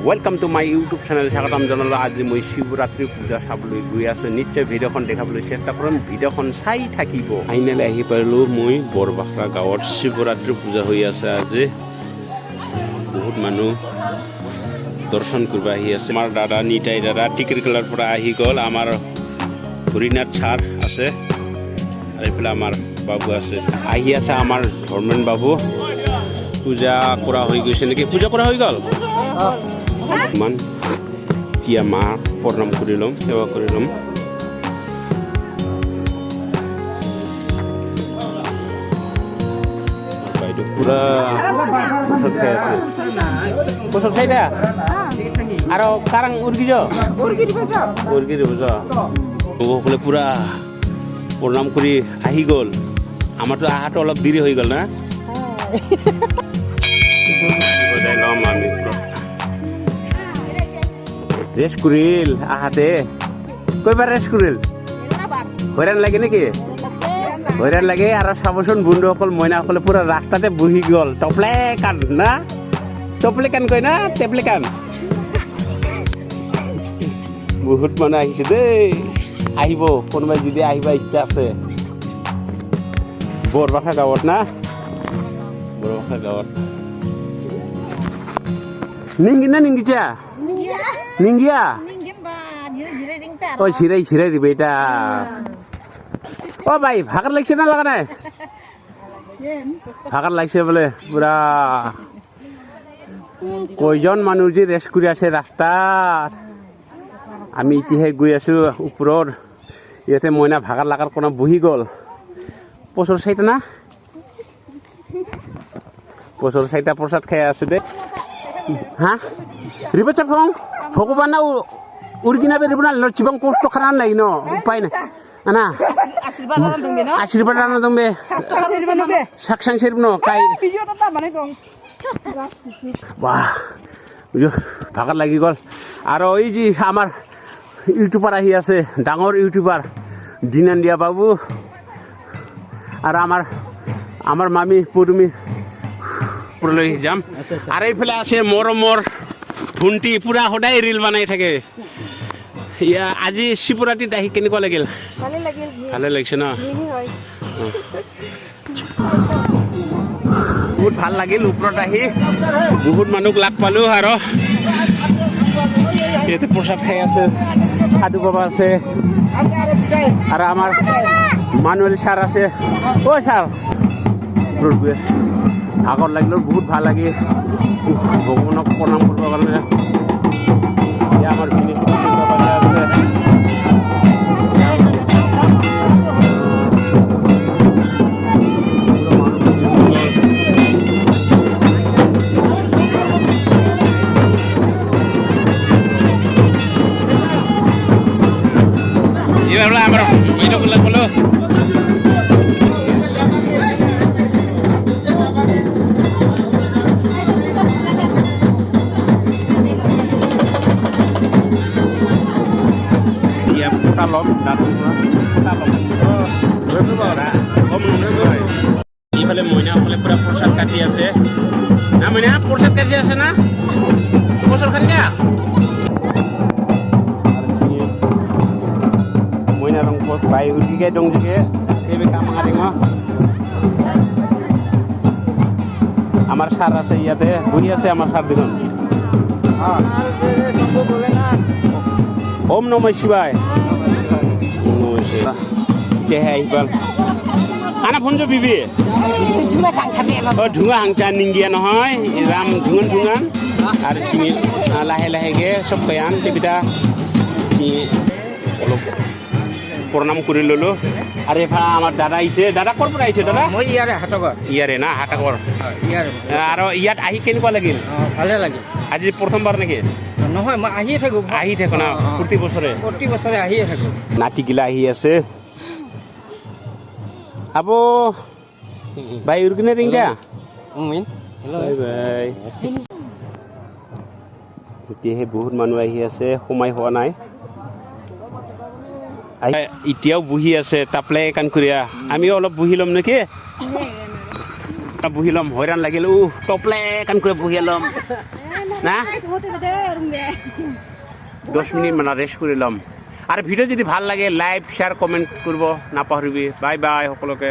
welcome to my YouTube channel स्वागतम जनालो आज मैं शिवरात्रि पूजा चाबले गई आছো निश्चय भिडिओखन देखाबले चेष्टा करम भिडिओखन चाइ থাকিব आइनाले आहि पारलो মই बरबाखरा गाँवत शिवरात्रि पूजा হৈ আছে আজি बहुत मानुह दर्शन करबा आहि আছে आमार दादा निताई दादा टिकरकलार পৰা आहि गल आमार हरिनाथ छार আছে আর এফালে আমার বাবু আছে আহি আছে আমার ধর্মেন বাবু পূজা করা হয়ে গেছে নাকি পূজা করা হয়ে গেল মান টিয়া মা প্রণাম করিলাম সেবা করিলাম বাইরে পুরা বছর খাইটা আর কারাং উর্গিজ উর্গির বুঝা ওগুলো পুরা প্রণাম করি আহি গল আমার তো আহাটো অলপ দেরি হয়ে গেল না আমি রেস্ট করিল আহাতে কয়বার রেস্ট করিল হইরান লাগে নাকি হইরান লাগে আর সাবসন বন্ধু সকল ময়না সকলে পুরা রাস্তাতে বহি গল টপলে কান না টপলে কান কয় না টেপলে কান বহুত মানে আহিছে দেই আহিব কোনোবাই যদি আহিবা ইচ্ছা আছে বৰবাখা গাঁৱত না বৰবাখা গাঁৱত নিংগি না নিংগিচা নিংগিয়া ও ছিৰাই ছিৰাই দিবে এটা ও ভাই ভাগাৰ লাগছে না লাগা নাই ভাগাৰ লাগছে বলে পুৰা কয়জন মানুহ যে ৰেস্ট কৰি আছে ৰাস্তাত আমি ইতিহে গৈ আছো ওপৰৰ ইয়াতে মইনা ভাগাৰ লাগাৰ কোনা বহি গল পছৰ চাইটা না পছৰ চাইটা প্ৰসাদ খাই আছে দে হা রিবাচা ফং ভগবান না উর্গিনা বে রিবনা লচিবং কষ্ট খারান নাই ন উপায় নাই আনা আশীর্বাদ আনা দমবে সাকসাং সেরব ন কাই বাহ বুঝো ভাগার লাগি গল আর ওই যে আমার ইউটিউবার আহি আছে ডাঙর ইউটিউবার দিনান্দিয়া বাবু আর আমার মামি পদুমি পুরলৈ যাম আর এইফালে আছে মৰমৰ ভুন্টি পুৰা সদায় ৰিল বানাই থাকে ইয়া আজি শিৱৰাত্ৰিত আহি কেনেকুৱা লাগিল ভালে লাগিছে ন বহুত ভাল লাগিল ওপৰত আহি বহুত মানুহ লাগ পালো আৰু ইয়াতে প্ৰসাদ খাই আছে সাধু বাবা আছে আৰু আমাৰ মানুৱেল ছাৰ আছে ও ছাৰ ভাগৰ লাগিল বহুত ভাল লাগে ভগৱানক প্ৰণাম কৰিবৰ কাৰণে এতিয়া আমাৰ বিনেশ আছে এবার আমরা ভিডিওগুলো বলো ইফালে মইনা সকলে পুরা প্রসাদ কাটি আছে না মইনা প্রসাদ কাটি আছে না প্রসাদ খালি না মইনা রং বাই উঠিকে দং দিকে এইবে কাম আরিং আমার সার আছে ইয়াতে বহি আছে আমার সার দিন ওম নমঃ শিবায় আনা ফোন বিবি ধুঙা হাংচা নিংগিয়া নহয় রাম ধুঙান ধুঙান আর চিনি লাহে লাহেকে সব কয়ান তেবিটা অলপ প্রণাম করে ললো আর এফা আমার দাদা আইছে দাদা ক'ৰ পৰা আইছে দাদা মই ইয়াৰে হাটকৰ ইয়াৰে না হাটকৰ ইয়াৰে আৰ ইয়াত আহি কেনেকুৱা লাগিল ভালে লাগিল আজি প্ৰথমবাৰ নেকি নহয় মই আহিয়ে থাকো না প্ৰতি বছৰে আহিয়ে থাকো নাতিগিলা আহি আছে আবো ভাই উৰ্গিনে ৰিংটা বাই বাই এতিয়াহে বহুত মানুহ আহি আছে সময় হোৱা নাই এতিয়াও বহি আছে তাপলে কান করিয়া আমিও অলপ বহি লম নাকি বহি লম হয়রান লাগিল টপলে কান করে বহি লম না 10 মিনিট মানে ৰেষ্ট কৰি ল'ম আৰু ভিডিঅ' যদি ভাল লাগে লাইক শ্বেয়াৰ কমেণ্ট কৰিব নাপাহৰিবি বাই বাই সকলোকে